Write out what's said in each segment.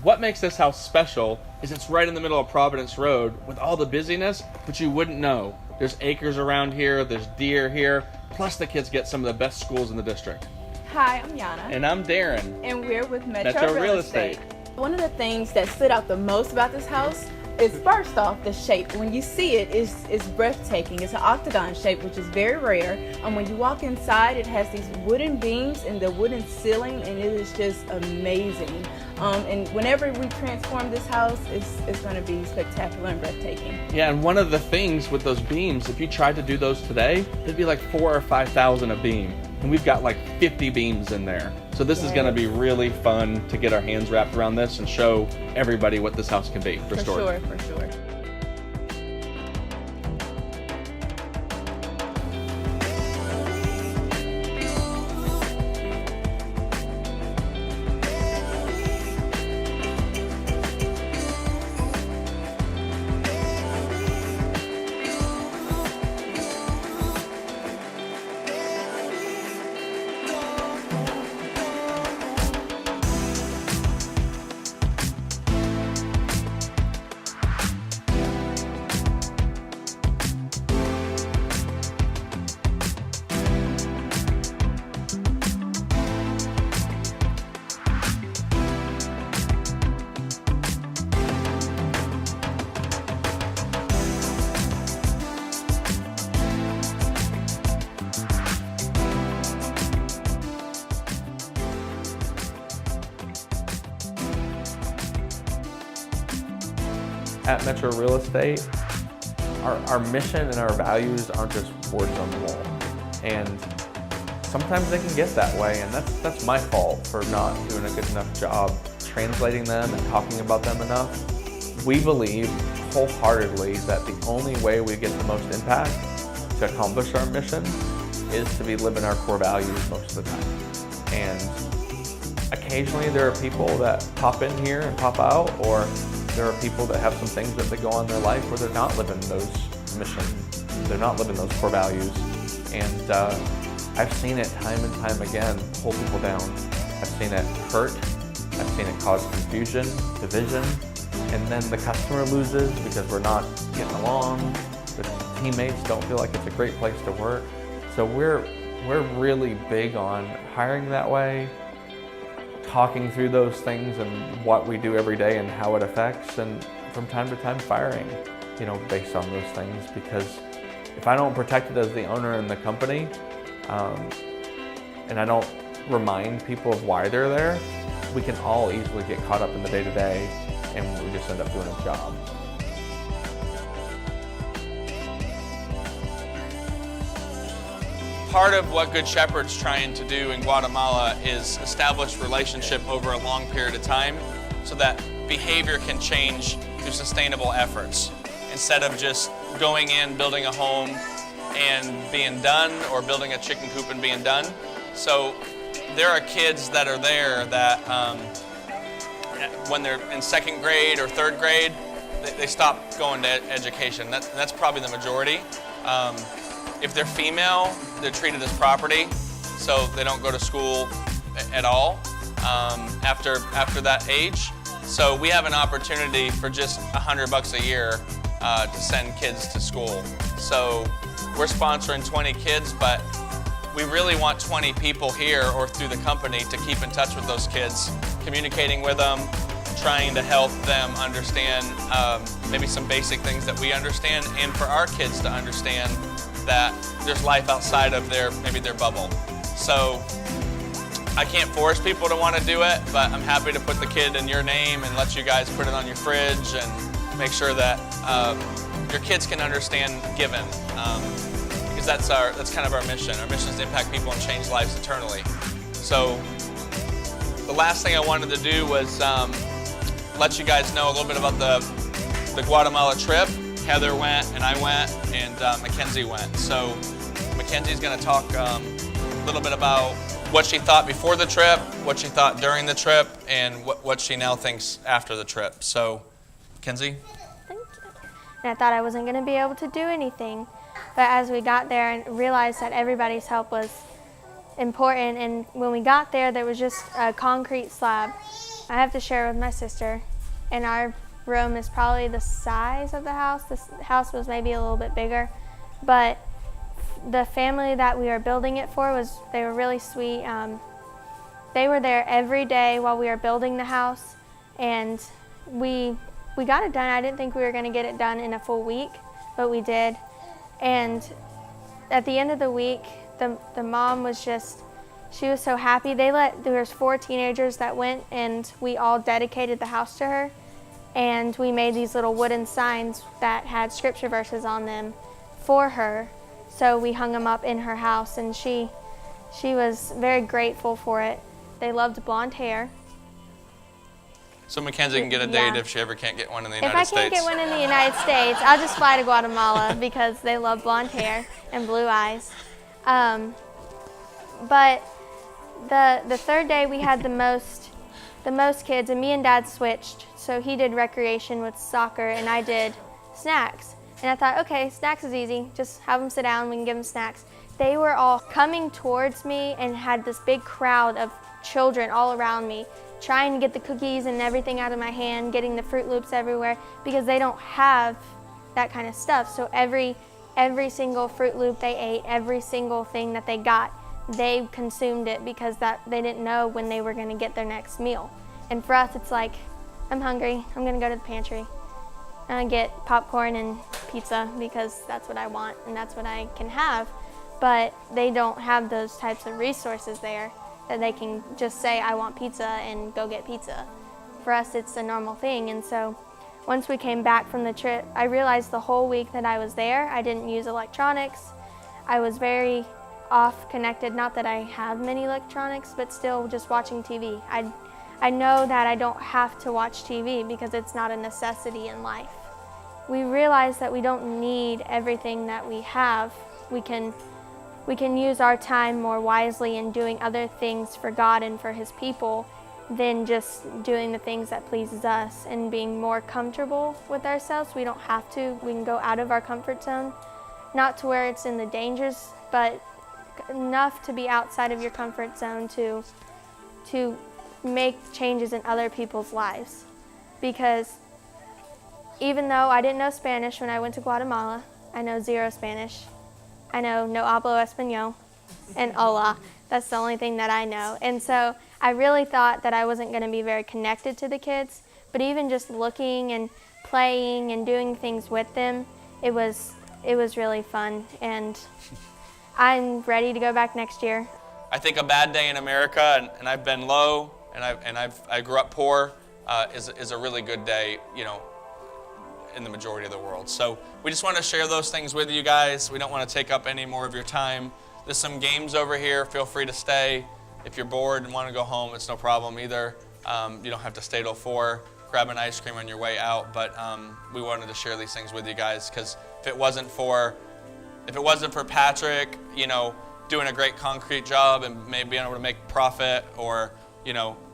What makes this house special is it's right in the middle of Providence Road with all the busyness, but you wouldn't know. There's acres around here, there's deer here, plus the kids get some of the best schools in the district. Hi, I'm Yana. And I'm Darren. And we're with Metro Real Estate. One of the things that stood out the most about this house is, first off, the shape. When you see it, it's breathtaking. It's an octagon shape, which is very rare. And when you walk inside, it has these wooden beams and the wooden ceiling, and it is just amazing. And whenever we transform this house, it's going to be spectacular and breathtaking. Yeah, and one of the things with those beams, if you tried to do those today, it'd be like $4,000 or $5,000 a beam. And we've got like 50 beams in there. So this is going to be really fun to get our hands wrapped around this and show everybody what this house can be for storage. For sure. At Metro Real Estate, our mission and our values aren't just words on the wall. And sometimes they can get that way, and that's my fault for not doing a good enough job translating them and talking about them enough. We believe wholeheartedly that the only way we get the most impact to accomplish our mission is to be living our core values most of the time. And occasionally there are people that pop in here and pop out, or there are people that have some things that they go on in their life where they're not living those missions, they're not living those core values. And I've seen it time and time again pull people down. I've seen it hurt, I've seen it cause confusion, division, and then the customer loses because we're not getting along, the teammates don't feel like it's a great place to work. So we're really big on hiring that way, talking through those things and what we do every day and how it affects, and from time to time firing, based on those things. Because if I don't protect it as the owner in the company, and I don't remind people of why they're there, we can all easily get caught up in the day-to-day and we just end up doing a job. Part of what Good Shepherd's trying to do in Guatemala is establish relationship over a long period of time so that behavior can change through sustainable efforts. Instead of just going in, building a home and being done, or building a chicken coop and being done. So there are kids that are there that when they're in second grade or third grade, they stop going to education. That's probably the majority. If they're female, they're treated as property, so they don't go to school at all after that age. So we have an opportunity for just $100 a year to send kids to school. So we're sponsoring 20 kids, but we really want 20 people here or through the company to keep in touch with those kids, communicating with them, trying to help them understand maybe some basic things that we understand, and for our kids to understand that there's life outside of maybe their bubble. So I can't force people to want to do it, but I'm happy to put the kid in your name and let you guys put it on your fridge and make sure that your kids can understand giving, because that's kind of our mission. Our mission is to impact people and change lives eternally. So the last thing I wanted to do was let you guys know a little bit about the Guatemala trip. Heather went, and I went, and Mackenzie went. So Mackenzie's going to talk a little bit about what she thought before the trip, what she thought during the trip, and what she now thinks after the trip. So, Mackenzie? Thank you. And I thought I wasn't going to be able to do anything. But as we got there and realized that everybody's help was important, and when we got there, there was just a concrete slab. I have to share with my sister, and our room is probably the size of the house. This house was maybe a little bit bigger, but the family that we were building it for they were really sweet. They were there every day while we were building the house, and we got it done. I didn't think we were going to get it done in a full week, but we did. And at the end of the week, the mom was she was so happy. There was 4 teenagers that went, and we all dedicated the house to her. And we made these little wooden signs that had scripture verses on them for her. So we hung them up in her house, and she was very grateful for it. They loved blonde hair. So Mackenzie can get a date if she ever can't get one in the United States. If I can't get one in the United States, I'll just fly to Guatemala because they love blonde hair and blue eyes. But the third day we had the most kids, and me and Dad switched. So he did recreation with soccer, and I did snacks. And I thought, okay, snacks is easy. Just have them sit down, we can give them snacks. They were all coming towards me and had this big crowd of children all around me, trying to get the cookies and everything out of my hand, getting the Fruit Loops everywhere, because they don't have that kind of stuff. So every single Fruit Loop they ate, every single thing that they got, they consumed it because they didn't know when they were going to get their next meal. And for us, it's like, I'm hungry, I'm going to go to the pantry and get popcorn and pizza because that's what I want and that's what I can have. But they don't have those types of resources there that they can just say, I want pizza, and go get pizza. For us, it's a normal thing. And so once we came back from the trip, I realized the whole week that I was there, I didn't use electronics. I was very off connected, not that I have many electronics, but still just watching TV. I know that I don't have to watch TV because it's not a necessity in life. We realize that we don't need everything that we have. We can use our time more wisely in doing other things for God and for His people than just doing the things that pleases us and being more comfortable with ourselves. We don't have to. We can go out of our comfort zone, not to where it's in the dangers, but enough to be outside of your comfort zone to make changes in other people's lives. Because even though I didn't know Spanish when I went to Guatemala, I know 0 Spanish. I know no hablo español and hola. That's the only thing that I know. And so I really thought that I wasn't going to be very connected to the kids, but even just looking and playing and doing things with them, it was really fun. And I'm ready to go back next year. I think a bad day in America, and I've been low, and I grew up poor, is a really good day, in the majority of the world. So we just want to share those things with you guys. We don't want to take up any more of your time. There's some games over here. Feel free to stay. If you're bored and want to go home, it's no problem either. You don't have to stay till 4. Grab an ice cream on your way out. But we wanted to share these things with you guys because if it wasn't for Patrick, doing a great concrete job and maybe being able to make profit, or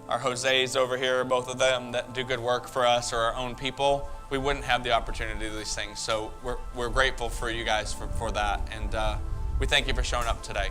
our Jose's over here, both of them that do good work for us, or our own people, we wouldn't have the opportunity to do these things. So we're grateful for you guys for that, and we thank you for showing up today.